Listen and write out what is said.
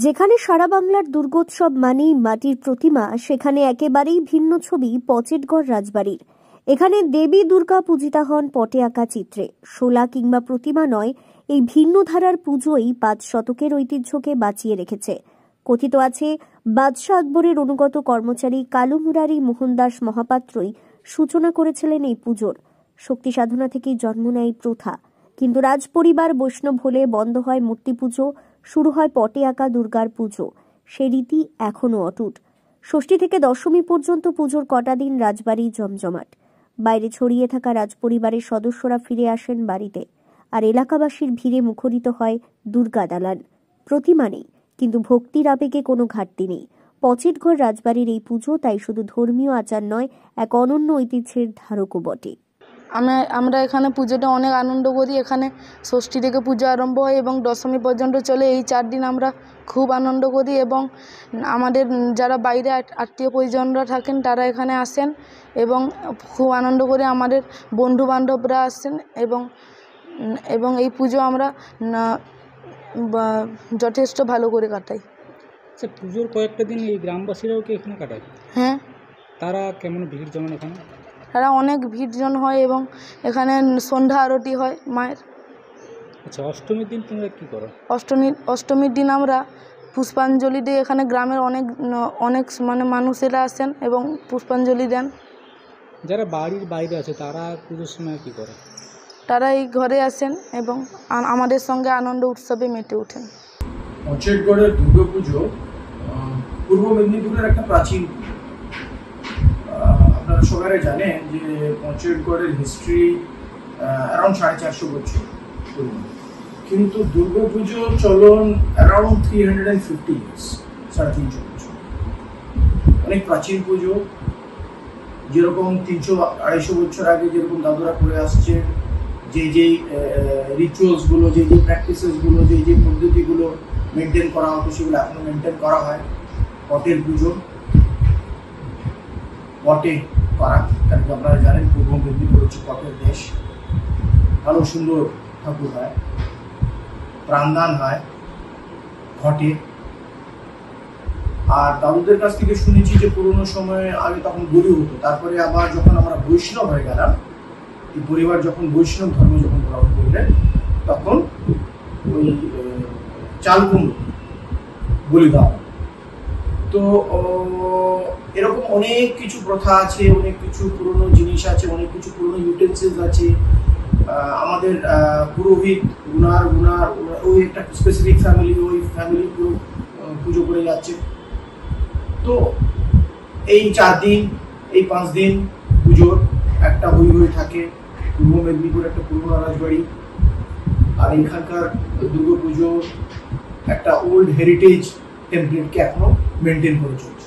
যেখানে সারা বাংলার দুর্গোৎসব মানেই মাটির প্রতিমা, সেখানে একেবারেই ভিন্ন ছবি পচেটগড় রাজবাড়ির। এখানে দেবী দুর্গা পূজিতা হন পটে আঁকা চিত্রে। শোলা কিংবা প্রতিমা নয়, এই ভিন্ন ধারার পুজোই 5 শতকের ঐতিহ্যকে বাঁচিয়ে রেখেছে। কথিত আছে, বাদশাহ আকবরের অনুগত কর্মচারী কালু মুরারি মোহনদাস মহাপাত্রই সূচনা করেছিলেন এই পুজোর। শক্তি সাধনা থেকেই জন্ম নেয় প্রথা। কিন্তু রাজপরিবার বৈষ্ণব হলে বন্ধ হয় মূর্তি পুজো, শুরু হয় পটে আঁকা দুর্গার পুজো। সে রীতি এখনো অটুট। ষষ্ঠী থেকে দশমী পর্যন্ত পুজোর কটা দিন রাজবাড়ি জমজমাট। বাইরে ছড়িয়ে থাকা রাজপরিবারের সদস্যরা ফিরে আসেন বাড়িতে, আর এলাকাবাসীর ভিড়ে মুখরিত হয় দুর্গা দালান। প্রতিমা নেই, কিন্তু ভক্তির আবেগে কোনো ঘাটতি নেই। পচেটগড় রাজবাড়ির এই পুজো তাই শুধু ধর্মীয় আচার নয়, এক অনন্য ঐতিহ্যের ধারকও বটে। আমরা এখানে পুজোটা অনেক আনন্দ করি। এখানে ষষ্ঠী থেকে পুজো আরম্ভ হয় এবং দশমী পর্যন্ত চলে। এই 4 দিন আমরা খুব আনন্দ করি এবং আমাদের যারা বাইরে আত্মীয় পরিজনরা থাকেন তারা এখানে আসেন এবং খুব আনন্দ করে। আমাদের বন্ধু বান্ধবরা আসেন এবং এই পুজো আমরা যথেষ্ট ভালো করে কাটাই। আচ্ছা, পুজোর কয়েকটা দিন এই গ্রামবাসীরাও কি এখানে কাটায়? হ্যাঁ। তারা কেমন ভিড় জমান এখানে? তারা অনেক ভিড়জন হয় এবং এখানে সন্ধ্যা আরতি হয় মায়ের। আচ্ছা, অষ্টমীর দিন তোমরা কী করো? অষ্টমীর দিন আমরা পুষ্পাঞ্জলি দিই। এখানে গ্রামের অনেক মানুষেরা আসেন এবং পুষ্পাঞ্জলি দেন। যারা বাড়ির বাইরে আছে তারা পুজোর সময় কী করে? তারা এই ঘরে আসেন এবং আমাদের সঙ্গে আনন্দ উৎসবে মেতে ওঠেন। পচেটগড়ের দুর্গাপুজো পূর্ব মেদিনীপুরের একটা প্রাচীন। আপনারা সবাই জানেন যে পচেটগড়ের হিস্ট্রি অ্যারাউন্ড 450 বছর পুরনো, কিন্তু দুর্গাপুজো চলন অ্যারাউন্ড 350 ইয়ার্স, 350 বছর। অনেক প্রাচীন পুজো। যেরকম 300-250 বছর আগে যেরকম দাদুরা করে আসছে, যে রিচুয়ালসগুলো, যে প্র্যাকটিসেসগুলো, যে পদ্ধতিগুলো মেনটেন করা হতো, সেগুলো এখনো মেনটেন করা হয়। পটের পুজো, পটে করা, কারণ আপনারা জানেন পূর্ব মেদিনীপুর হচ্ছে পটের দেশ। ভালো সুন্দর ঠাকুর হয়, প্রাণদান হয় ঘটে। আর দাদুদের কাছ থেকে শুনেছি যে পুরোনো সময়ে আগে তখন বলি হতো, তারপরে আবার যখন আমরা বৈষ্ণব হয়ে গেলাম, এই পরিবার যখন বৈষ্ণব ধর্ম যখন গ্রহণ করলেন, তখন ওই চাল কুমড়ো বলি দেওয়া। তো এরকম অনেক কিছু প্রথা আছে, অনেক কিছু পুরনো জিনিস আছে, অনেক কিছু পুরনো ইউটেন্সিলস আছে। আমাদের পুরোহিত উনার ওই একটা স্পেসিফিক ফ্যামিলি, ওই ফ্যামিলি পুরো পুজো করে যাচ্ছে। তো এই 4 দিন, এই 5 দিন পুজোর একটা হই থাকে। পূর্ব মেদিনীপুর একটা পুরনো রাজবাড়ি, আর এখানকার দুর্গা পুজোর একটা ওল্ড হেরিটেজ টেমপ্লেটকে এখনো মেনটেন করে চলছে।